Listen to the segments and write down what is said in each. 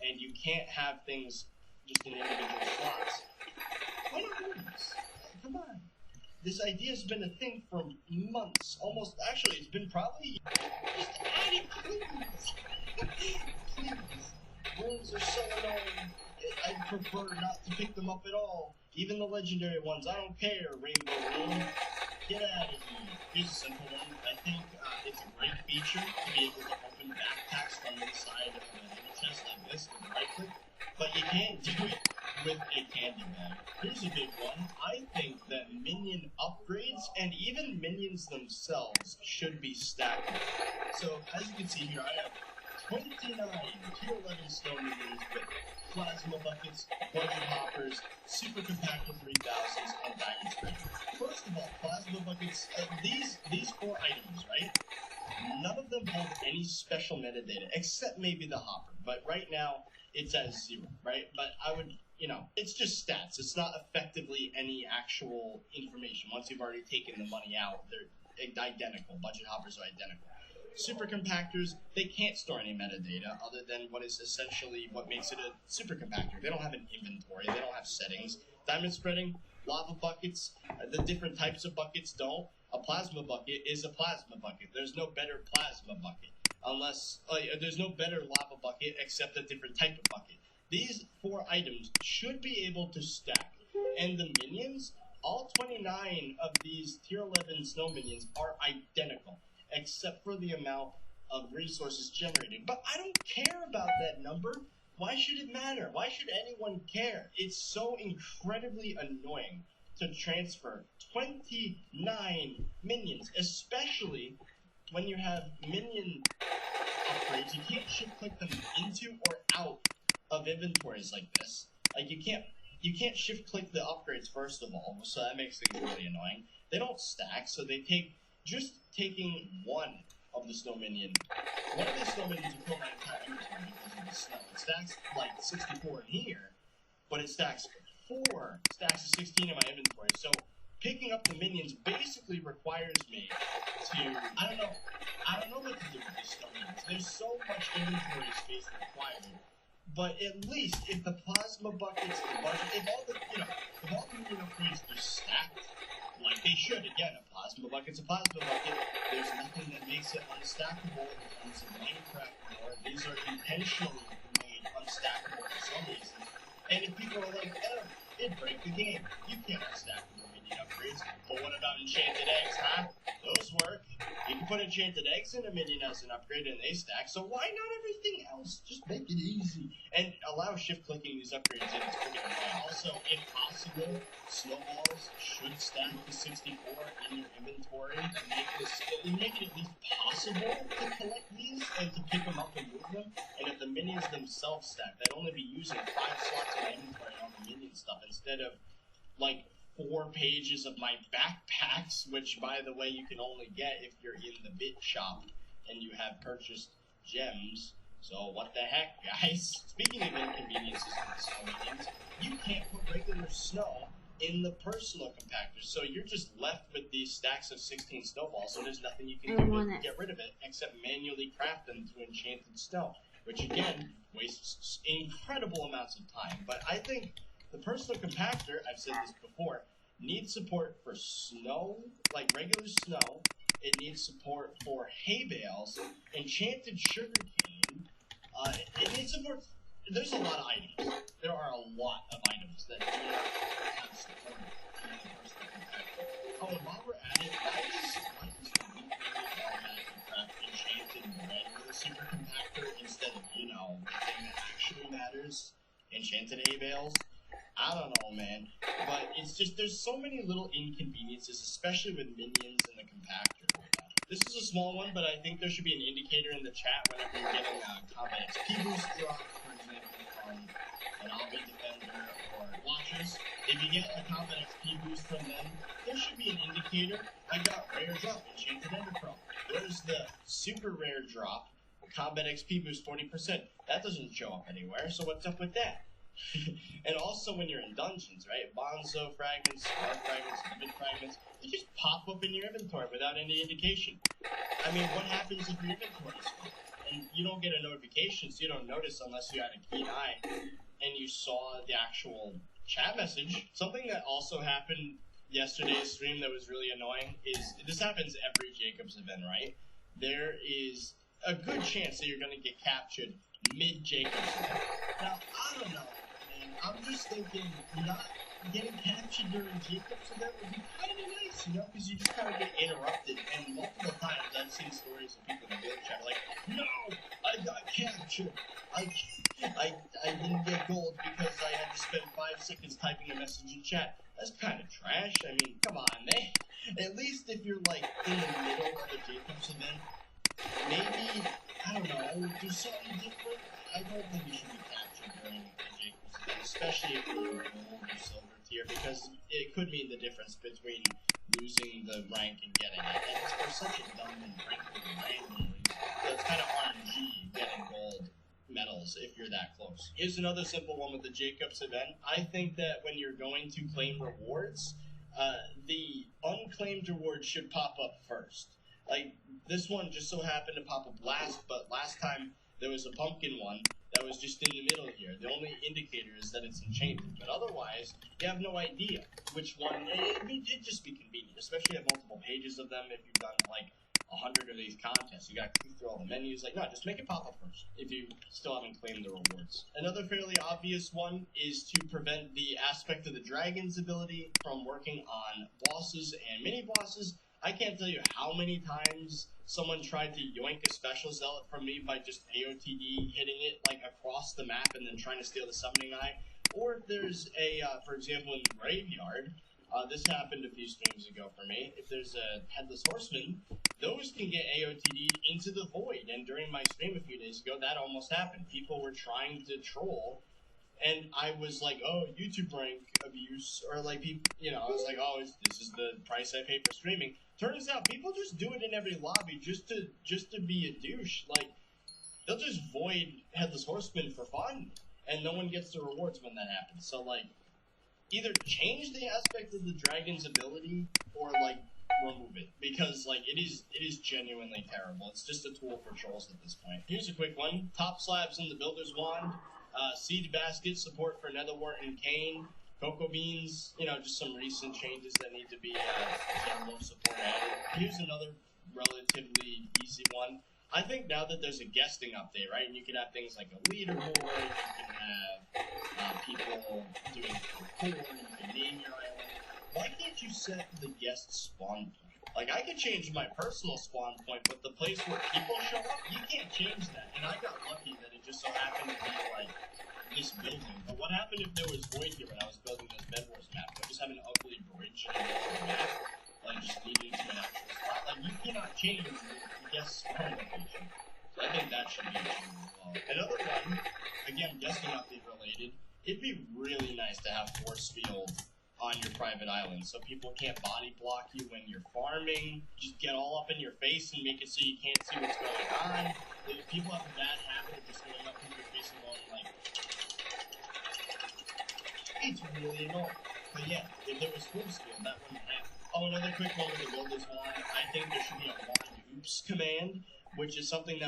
and you can't have things just in individual slots. Why not do this? Come on. This idea has been a thing for months. Almost, actually, it's been probably just adding, please. Please. Runes are so annoying. I'd prefer not to pick them up at all. Even the legendary ones, I don't care. Rainbow Rune, get out of here. Here's a simple one. I think it's a great feature to be able to open backpacks from inside of an enemy chest like this with right click, but you can't do it with a candy bag. Here's a big one. I think that minion upgrades and even minions themselves should be stacked. So as you can see here, I have 29 tier 11 snow minions with plasma buckets, budget hoppers, super compactor 3000s, and diamond spread. First of all, plasma buckets, these 4 items, right? None of them hold any special metadata, except maybe the hopper. But right now, it's at 0, right? But I would, it's just stats. It's not effectively any actual information. Once you've already taken the money out, they're identical. Budget hoppers are identical. Super compactors, they can't store any metadata other than what is essentially what makes it a super compactor. They don't have an inventory. They don't have settings. Diamond spreading, lava buckets, the different types of buckets don't. A plasma bucket is a plasma bucket. There's no better plasma bucket unless there's no better lava bucket except a different type of bucket. These 4 items should be able to stack. And the minions, all 29 of these tier 11 snow minions are identical, except for the amount of resources generated. But I don't care about that number. Why should it matter? Why should anyone care? It's so incredibly annoying to transfer 29 minions, especially when you have minion upgrades. You can't shift click them into or out of inventories like this. Like you can't shift click the upgrades first of all, so that makes things really annoying. They don't stack, so they take just taking one of the snow minion. One of the snow minions will fill my entire inventory because of the snow. It stacks like 64 in here, but it stacks 4 stacks of 16 in my inventory. So picking up the minions basically requires me to I don't know what to do with these snow minions. There's so much inventory space required. But at least if the plasma buckets, the budget, if all the minion upgrades are stacked like they should, again, a plasma bucket's a plasma bucket. There's nothing that makes it unstackable in terms of Minecraft lore. These are intentionally made unstackable for some reason. And if people are like, oh, it'd break the game. You can't unstack the minion upgrades. But what about enchanted eggs, huh? Those work. You can put enchanted eggs in a minion as an upgrade and they stack, so why not everything else? Just make it easy. And allow shift clicking these upgrades in. It's freaking annoying. Also, if possible, snowballs should stack to 64 in your inventory and make it at least possible to collect these and to pick them up and move them. And if the minions themselves stack, they'd only be using 5 slots of my inventory on the minion stuff instead of like 4 pages of my backpacks, which by the way you can only get if you're in the bit shop and you have purchased gems. So what the heck, guys? Speaking of inconveniences with snow minions, you can't put regular snow in the personal compactors, so you're just left with these stacks of 16 snowballs, so there's nothing you can do to get rid of it except manually craft them to enchanted snow, which again wastes incredible amounts of time. But I think the personal compactor, I've said this before, needs support for snow, like regular snow. It needs support for hay bales, enchanted sugarcane. It needs support. There's a lot of items. There are a lot of items that do not have support in the personal compactor. Oh, and while we're at it, why does the weekly automatically craft enchanted bread with a super compactor instead of, the thing that actually matters, enchanted hay bales? I don't know, man, but it's just, there's so many little inconveniences, especially with minions in the compactor. This is a small one, but I think there should be an indicator in the chat whenever you're getting a combat XP boost drop, for example, from an Obby Defender or Watchers. If you get a combat XP boost from them, there should be an indicator. I got rare drop, Enchanted Ender Pearl. There's the super rare drop, combat XP boost 40%. That doesn't show up anywhere, so what's up with that? And also when you're in dungeons, right? Bonzo fragments, star fragments, limit fragments, they just pop up in your inventory without any indication. I mean, what happens if your inventory is full? and you don't get a notification, so you don't notice unless you had a keen eye and you saw the actual chat message. Something that also happened yesterday's stream that was really annoying is, this happens every Jacobs event, right? There is a good chance that you're going to get captured mid-Jacobs event. Now, I don't know, man. I'm just thinking not getting captured during Jacobs event would be kind of nice, you know, because you just kind of get interrupted. And multiple times I've seen stories of people in the guild chat like, no, I got captured. I didn't get gold because I had to spend 5 seconds typing a message in chat. That's kind of trash. I mean, come on, man. At least if you're like in the middle of a Jacobs event, maybe, I don't know, do something different. I don't think you should be captured during a Jacobs event, especially if you're gold or silver tier, because it could mean the difference between losing the rank and getting it. And it's for such a dumb and frankly random reason. So it's kind of RNG getting gold medals if you're that close. Here's another simple one with the Jacobs event. I think that when you're going to claim rewards, the unclaimed rewards should pop up first. Like, this one just so happened to pop up last, but last time there was a pumpkin one that was just in the middle here. The only indicator is that it's enchanted, but otherwise, you have no idea which one. It'd just be convenient, especially if multiple pages of them. If you've done like 100 of these contests, you gotta click through all the menus. Like, no, just make it pop up first if you still haven't claimed the rewards. Another fairly obvious one is to prevent the aspect of the dragon's ability from working on bosses and mini bosses. I can't tell you how many times someone tried to yoink a special zealot from me by just AOTD hitting it like across the map and then trying to steal the summoning eye. Or if there's a, for example, in the graveyard, this happened a few streams ago for me. If there's a headless horseman, those can get AOTD'd into the void. And during my stream a few days ago, that almost happened. People were trying to troll, and I was like, oh, YouTube rank abuse, or like, people, you know, I was like, oh, this is the price I pay for streaming. Turns out people just do it in every lobby just to be a douche. Like, they'll just void Headless Horseman for fun, and no one gets the rewards when that happens. So, like, either change the aspect of the dragon's ability, or, like, remove it. Because, like, it is genuinely terrible. It's just a tool for trolls at this point. Here's a quick one. Top slabs in the Builder's Wand. Seed basket support for Netherwart and Cane. Cocoa beans, you know, just some recent changes that need to be general support added. Here's another relatively easy one. I think now that there's a guesting update, right, and you can have things like a leaderboard, you can have people doing parkour, you can name your island. Why can't you set the guest spawn point? Like, I could change my personal spawn point, but the place where people show up, you can't change that. And I got lucky that it just so happened to be, like, this building. But what happened if there was void here when I was building this Bed Wars map? I just have an ugly bridge in the middle of the map, like, just leading to an actual spot. Like, you cannot change the guest spawn location. So I think that should be changed as well. Another one, again, guesting update related, it'd be really nice to have force field on your private island, so people can't body block you when you're farming, just get all up in your face and make it so you can't see what's going on. People have a bad habit of just going up in your face and going like, it's really annoying. But yeah, if there was force field, that wouldn't happen. Oh, another quick one with the Builder's Wand, I think there should be a wand oops command, which is something that...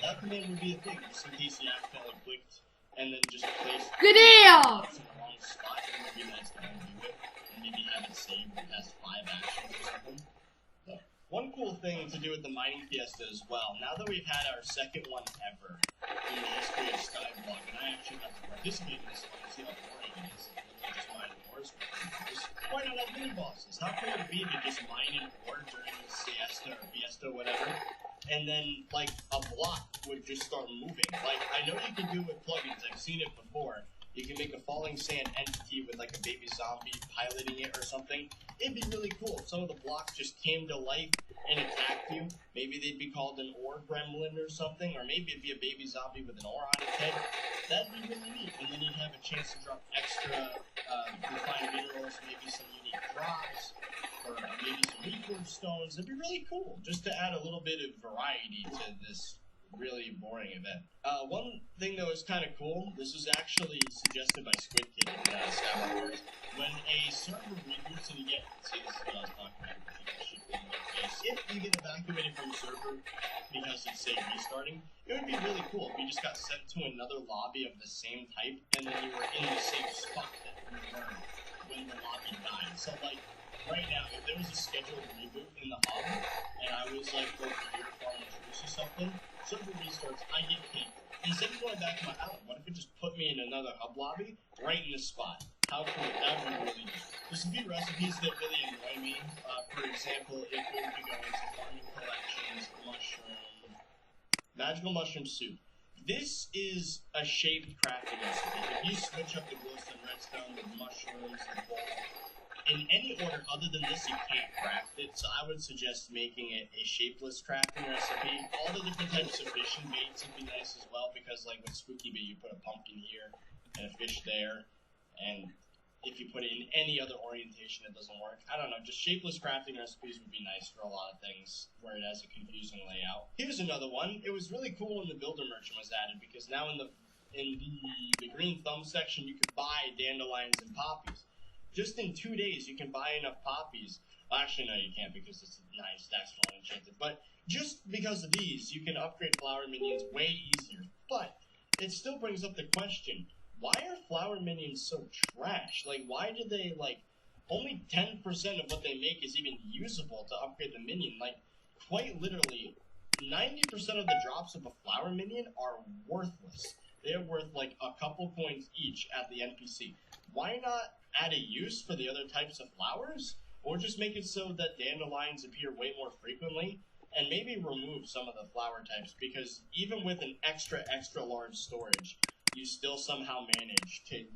that command would be a thing, just in case you accidentally clicked and then just placed in the wrong spot. It would be nice to undo it and maybe have it saved as 5 actions or something. So, one cool thing to do with the mining fiesta as well, now that we've had our second one ever in the history of skyblock, and I actually got to participate in this one to see how boring it is, literally just mining ores for 3 hours. Why not have mini bosses? How cool would it be to just mine an ore during the siesta or fiesta, whatever? And then, like, a block would just start moving. Like, I know you can do it with plugins. I've seen it before. You can make a falling sand entity with, like, a baby zombie piloting it or something. It'd be really cool if some of the blocks just came to life and attacked you. Maybe they'd be called an ore gremlin or something, or maybe it'd be a baby zombie with an ore on its head. That'd be really neat. And then you'd have a chance to drop extra refined minerals, maybe some unique crops, or maybe some reforged stones. It'd be really cool, just to add a little bit of variety to this really boring event. One thing that was kind of cool, this was actually suggested by Squid Kid in Skyblock. When a server reboots and you get, see, this is what I was talking about, if you get evacuated from the server because it's, say, restarting, it would be really cool if you just got sent to another lobby of the same type, and then you were in the same spot that you were when the lobby died. So, like, right now, if there was a scheduled reboot in the hub, and I was, like, over here for Truce or something, server restarts, I get kicked. Instead of going back to my island, what if it just put me in another hub lobby right in this spot? How cool, that would be really good. There's a few recipes that really annoy me. For example, if we were to go into farming collections, magical mushroom soup. This is a shaped crafting recipe. If you switch up the glowstone redstone with mushrooms and gold, in any order other than this, you can't craft it, so I would suggest making it a shapeless crafting recipe. All the different types of fishing baits would be nice as well, because like with spooky bait, you put a pumpkin here and a fish there, and if you put it in any other orientation, it doesn't work. I don't know, just shapeless crafting recipes would be nice for a lot of things where it has a confusing layout. Here's another one. It was really cool when the builder merchant was added, because now in the green thumb section, you can buy dandelions and poppies. Just in 2 days, you can buy enough poppies. Well, actually, no, you can't, because it's 9 stacks for all enchanted. But just because of these, you can upgrade flower minions way easier. But it still brings up the question, why are flower minions so trash? Like, why do they, like, only 10% of what they make is even usable to upgrade the minion? Like, quite literally, 90% of the drops of a flower minion are worthless. They're worth, like, a couple coins each at the NPC. Why not add a use for the other types of flowers? Or just make it so that dandelions appear way more frequently? And maybe remove some of the flower types, because even with an extra large storage, you still somehow manage to get